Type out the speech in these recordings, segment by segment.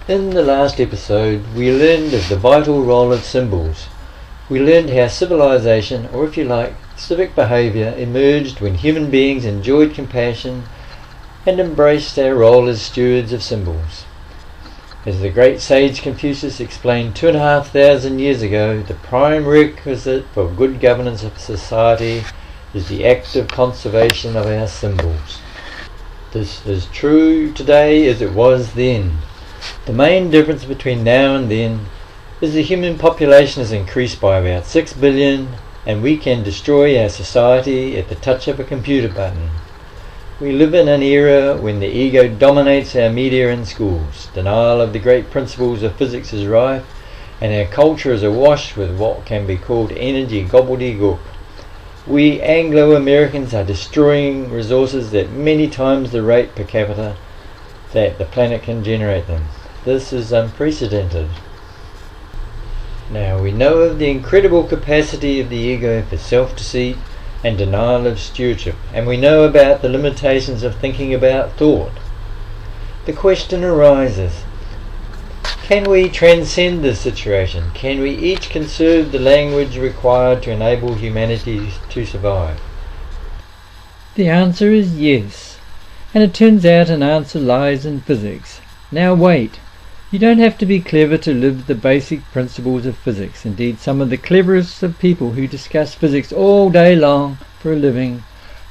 In the last episode, we learned of the vital role of symbols. We learned how civilization, or if you like, civic behaviour, emerged when human beings enjoyed compassion and embraced our role as stewards of symbols. As the great sage Confucius explained 2,500 years ago, the prime requisite for good governance of society is the active conservation of our symbols. This is true today as it was then. The main difference between now and then is the human population has increased by about 6 billion and we can destroy our society at the touch of a computer button. We live in an era when the ego dominates our media and schools. Denial of the great principles of physics is rife, and our culture is awash with what can be called energy gobbledygook. We Anglo-Americans are destroying resources at many times the rate per capita that the planet can generate them. This is unprecedented. Now we know of the incredible capacity of the ego for self-deceit and denial of stewardship, and we know about the limitations of thinking about thought. The question arises, can we transcend this situation? Can we each conserve the language required to enable humanity to survive? The answer is yes, and it turns out an answer lies in physics. Now wait, you don't have to be clever to live the basic principles of physics. Indeed, some of the cleverest of people who discuss physics all day long for a living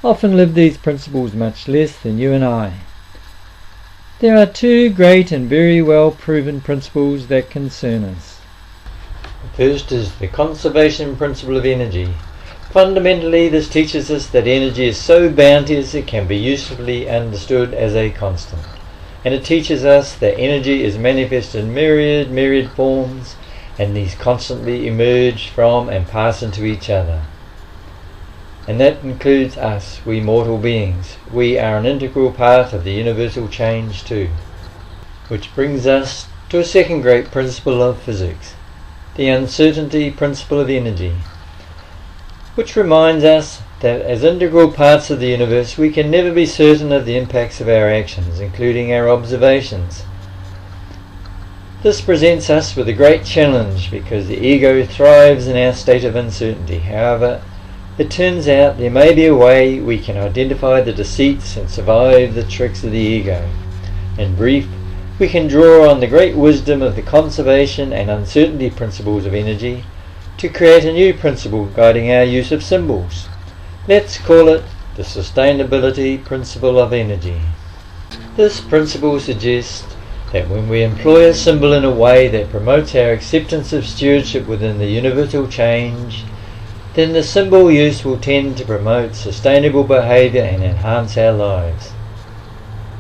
often live these principles much less than you and I. There are two great and very well proven principles that concern us. The first is the conservation principle of energy. Fundamentally, this teaches us that energy is so bounteous it can be usefully understood as a constant. And it teaches us that energy is manifest in myriad forms, and these constantly emerge from and pass into each other. And that includes us, we mortal beings. We are an integral part of the universal change too. Which brings us to a second great principle of physics, the uncertainty principle of energy, which reminds us that as integral parts of the universe we can never be certain of the impacts of our actions, including our observations. This presents us with a great challenge because the ego thrives in our state of uncertainty. However, it turns out there may be a way we can identify the deceits and survive the tricks of the ego. In brief, we can draw on the great wisdom of the conservation and uncertainty principles of energy to create a new principle guiding our use of symbols. Let's call it the sustainability principle of energy. This principle suggests that when we employ a symbol in a way that promotes our acceptance of stewardship within the universal change, then the symbol use will tend to promote sustainable behaviour and enhance our lives.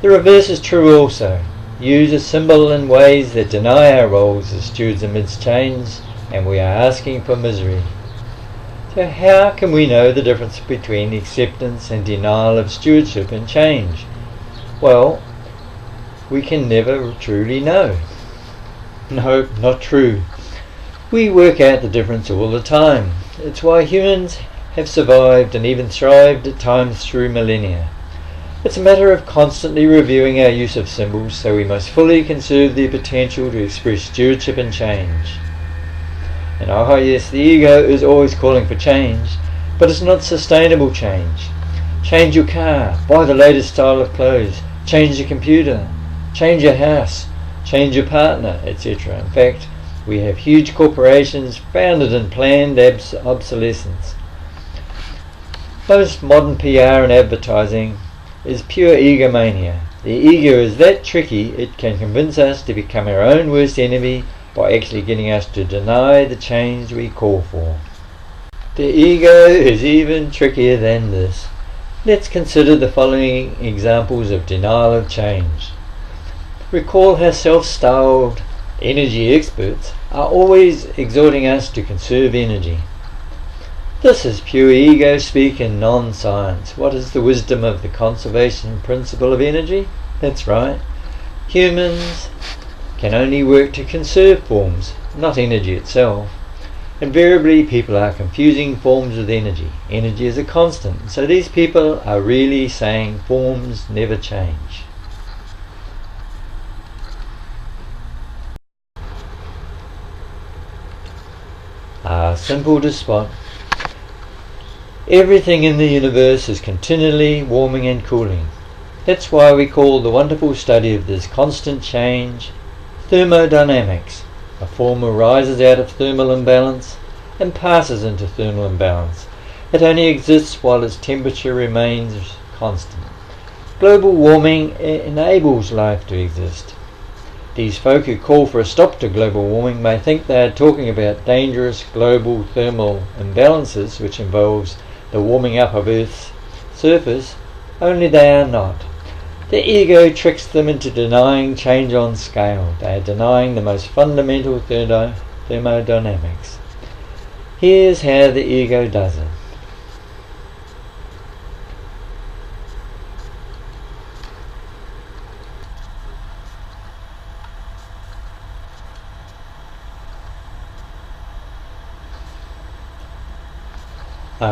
The reverse is true also. Use a symbol in ways that deny our roles as stewards amidst change, and we are asking for misery. So how can we know the difference between acceptance and denial of stewardship and change? Well, we can never truly know. No, not true. We work out the difference all the time. It's why humans have survived and even thrived at times through millennia. It's a matter of constantly reviewing our use of symbols so we most fully conserve their potential to express stewardship and change. And yes, the ego is always calling for change, but it's not sustainable change. Change your car, buy the latest style of clothes, change your computer, change your house, change your partner, etc. In fact, we have huge corporations founded in planned obsolescence. Most modern PR and advertising is pure egomania. The ego is that tricky it can convince us to become our own worst enemy by actually getting us to deny the change we call for. The ego is even trickier than this. Let's consider the following examples of denial of change. Recall how self-styled energy experts are always exhorting us to conserve energy. This is pure ego speak and non-science. What is the wisdom of the conservation principle of energy? That's right. Humans can only work to conserve forms, not energy itself. Invariably, people are confusing forms with energy. Energy is a constant, so these people are really saying forms never change. simple to spot. Everything in the universe is continually warming and cooling. That's why we call the wonderful study of this constant change thermodynamics. A form arises out of thermal imbalance and passes into thermal imbalance. It only exists while its temperature remains constant. Global warming enables life to exist. These folk who call for a stop to global warming may think they are talking about dangerous global thermal imbalances, which involves the warming up of Earth's surface, only they are not. The ego tricks them into denying change on scale. They are denying the most fundamental thermodynamics. Here's how the ego does it.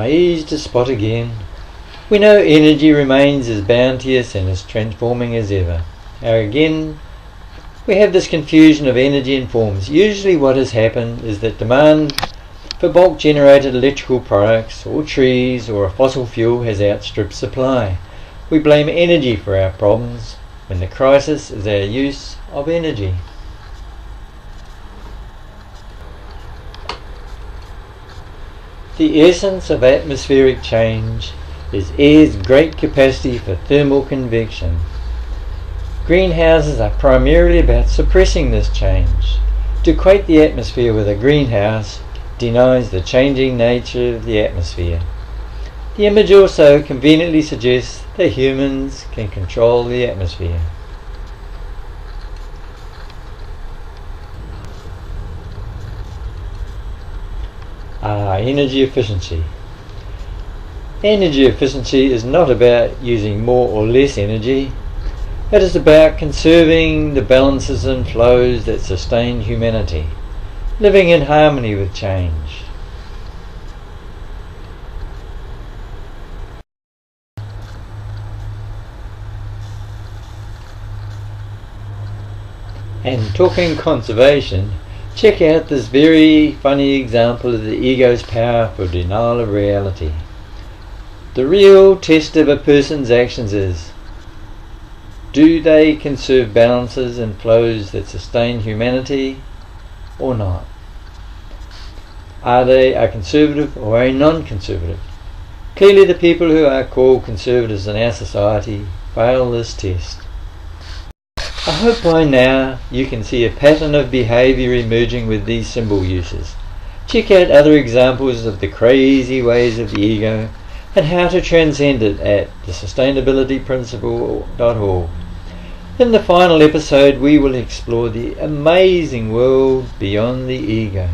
Easy to spot again. We know energy remains as bounteous and as transforming as ever. Again, we have this confusion of energy and forms. Usually what has happened is that demand for bulk generated electrical products or trees or a fossil fuel has outstripped supply. We blame energy for our problems when the crisis is our use of energy. The essence of atmospheric change is air's great capacity for thermal convection. Greenhouses are primarily about suppressing this change. To equate the atmosphere with a greenhouse denies the changing nature of the atmosphere. The image also conveniently suggests that humans can control the atmosphere. Energy efficiency. Energy efficiency is not about using more or less energy. It is about conserving the balances and flows that sustain humanity, living in harmony with change. And talking conservation, check out this very funny example of the ego's power for denial of reality. The real test of a person's actions is, do they conserve balances and flows that sustain humanity or not? Are they a conservative or a non-conservative? Clearly the people who are called conservatives in our society fail this test. I hope by now you can see a pattern of behaviour emerging with these symbol uses. Check out other examples of the crazy ways of the ego and how to transcend it at thesustainabilityprinciple.org. In the final episode we will explore the amazing world beyond the ego.